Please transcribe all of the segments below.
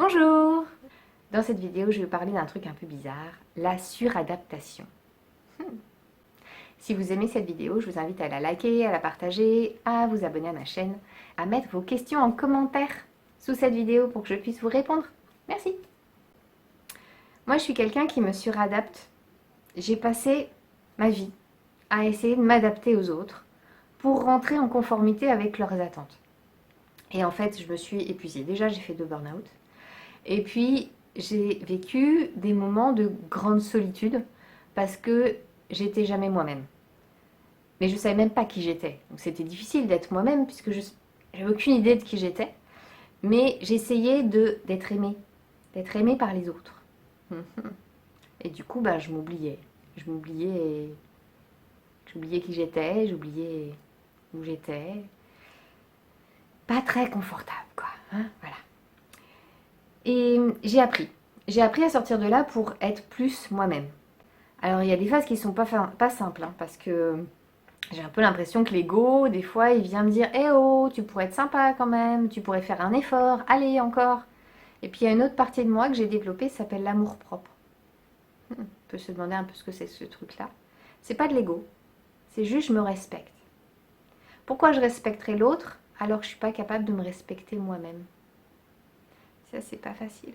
Bonjour! Dans cette vidéo, je vais parler d'un truc un peu bizarre, la suradaptation. Si vous aimez cette vidéo, je vous invite à la liker, à la partager, à vous abonner à ma chaîne, à mettre vos questions en commentaire sous cette vidéo pour que je puisse vous répondre. Merci! Moi, je suis quelqu'un qui me suradapte. J'ai passé ma vie à essayer de m'adapter aux autres pour rentrer en conformité avec leurs attentes. Et en fait, je me suis épuisée. Déjà, j'ai fait 2 burn-out. Et puis, j'ai vécu des moments de grande solitude parce que j'étais jamais moi-même. Mais je ne savais même pas qui j'étais. Donc c'était difficile d'être moi-même puisque je n'avais aucune idée de qui j'étais. Mais j'essayais d'être aimée par les autres. Et du coup, je m'oubliais. J'oubliais qui j'étais, j'oubliais où j'étais. Pas très confortable, quoi. Voilà. Et j'ai appris. J'ai appris à sortir de là pour être plus moi-même. Alors, il y a des phases qui ne sont pas simples, parce que j'ai un peu l'impression que l'ego, des fois, il vient me dire « Eh oh, tu pourrais être sympa quand même, tu pourrais faire un effort, allez, encore !» Et puis, il y a une autre partie de moi que j'ai développée, ça s'appelle l'amour-propre. On peut se demander un peu ce que c'est ce truc-là. C'est pas de l'ego, c'est juste je me respecte. Pourquoi je respecterais l'autre alors que je ne suis pas capable de me respecter moi-même? Ça, c'est pas facile.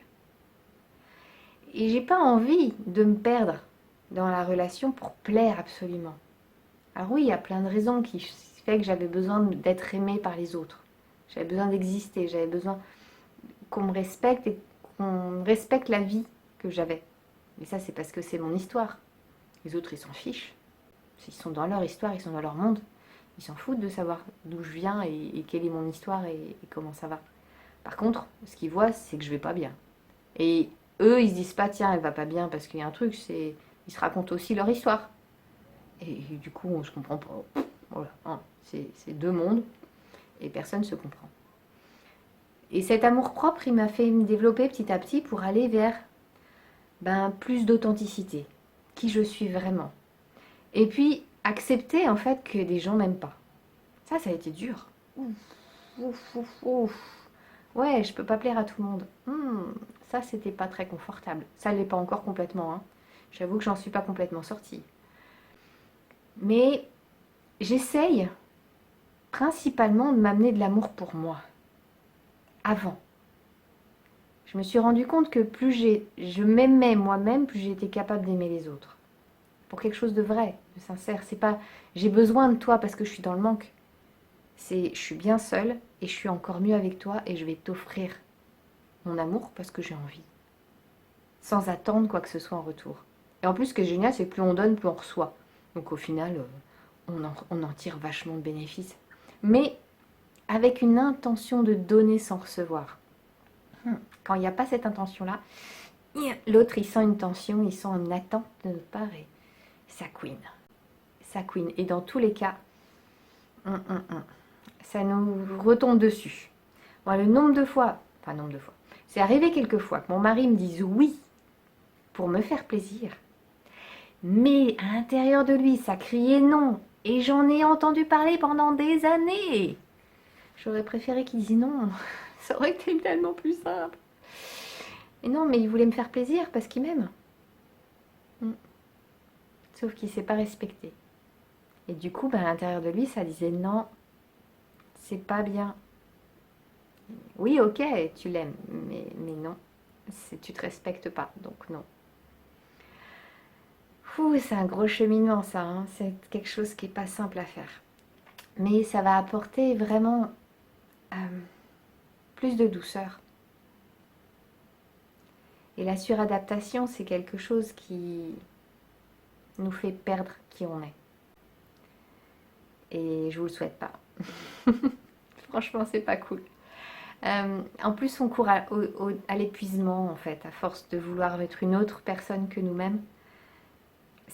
Et j'ai pas envie de me perdre dans la relation pour plaire absolument. Alors oui, il y a plein de raisons qui fait que j'avais besoin d'être aimée par les autres. J'avais besoin d'exister, j'avais besoin qu'on me respecte et qu'on respecte la vie que j'avais. Mais ça, c'est parce que c'est mon histoire. Les autres, ils s'en fichent. Ils sont dans leur histoire, ils sont dans leur monde. Ils s'en foutent de savoir d'où je viens et quelle est mon histoire et comment ça va. Par contre, ce qu'ils voient, c'est que je vais pas bien. Et eux, ils se disent pas, tiens, elle va pas bien parce qu'il y a un truc, ils se racontent aussi leur histoire. Et du coup, je comprends pas. Voilà, c'est 2 mondes et personne ne se comprend. Et cet amour-propre, il m'a fait me développer petit à petit pour aller vers plus d'authenticité, qui je suis vraiment. Et puis, accepter en fait que des gens m'aiment pas. Ça a été dur. Ouf. Ouais, je peux pas plaire à tout le monde. Ça, c'était pas très confortable. Ça l'est pas encore complètement. J'avoue que j'en suis pas complètement sortie. Mais j'essaye principalement de m'amener de l'amour pour moi. Avant. Je me suis rendu compte que plus je m'aimais moi-même, plus j'étais capable d'aimer les autres. Pour quelque chose de vrai, de sincère. C'est pas j'ai besoin de toi parce que je suis dans le manque. C'est je suis bien seule et je suis encore mieux avec toi et je vais t'offrir mon amour parce que j'ai envie. Sans attendre quoi que ce soit en retour. Et en plus, ce qui est génial, c'est que plus on donne, plus on reçoit. Donc au final, on en tire vachement de bénéfices. Mais avec une intention de donner sans recevoir. Quand il n'y a pas cette intention-là, l'autre, il sent une tension, il sent une attente de notre part et ça couine. Ça couine. Et dans tous les cas, ça nous retombe dessus. Moi, nombre de fois, c'est arrivé quelques fois que mon mari me dise oui pour me faire plaisir. Mais à l'intérieur de lui, ça criait non. Et j'en ai entendu parler pendant des années. J'aurais préféré qu'il dise non. Ça aurait été tellement plus simple. Et non, mais il voulait me faire plaisir parce qu'il m'aime. Sauf qu'il ne s'est pas respecté. Et du coup, à l'intérieur de lui, ça disait non, c'est pas bien. Oui, ok, tu l'aimes, mais non, tu te respectes pas, donc non. C'est un gros cheminement ça, c'est quelque chose qui n'est pas simple à faire. Mais ça va apporter vraiment plus de douceur. Et la suradaptation, c'est quelque chose qui nous fait perdre qui on est. Et je vous le souhaite pas. Franchement, c'est pas cool. En plus, on court à l'épuisement, en fait, à force de vouloir être une autre personne que nous-mêmes.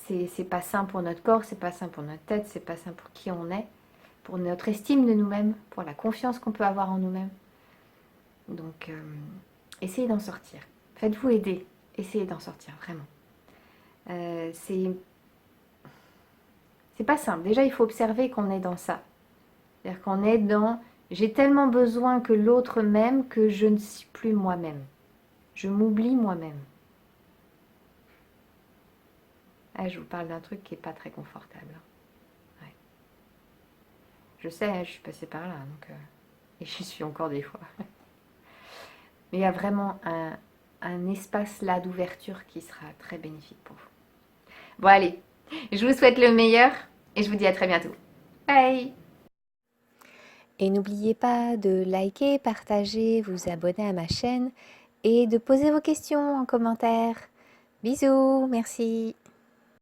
C'est pas sain pour notre corps, c'est pas sain pour notre tête, c'est pas sain pour qui on est, pour notre estime de nous-mêmes, pour la confiance qu'on peut avoir en nous-mêmes. Donc, essayez d'en sortir. Faites-vous aider. Essayez d'en sortir, vraiment. C'est pas simple. Déjà, il faut observer qu'on est dans ça. C'est-à-dire qu'on est dans... J'ai tellement besoin que l'autre m'aime que je ne suis plus moi-même. Je m'oublie moi-même. Ah, je vous parle d'un truc qui n'est pas très confortable. Ouais. Je sais, hein, je suis passée par là, donc, et j'y suis encore des fois. Mais il y a vraiment un espace là d'ouverture qui sera très bénéfique pour vous. Bon, allez, je vous souhaite le meilleur et je vous dis à très bientôt. Bye! Et n'oubliez pas de liker, partager, vous abonner à ma chaîne et de poser vos questions en commentaire. Bisous, merci.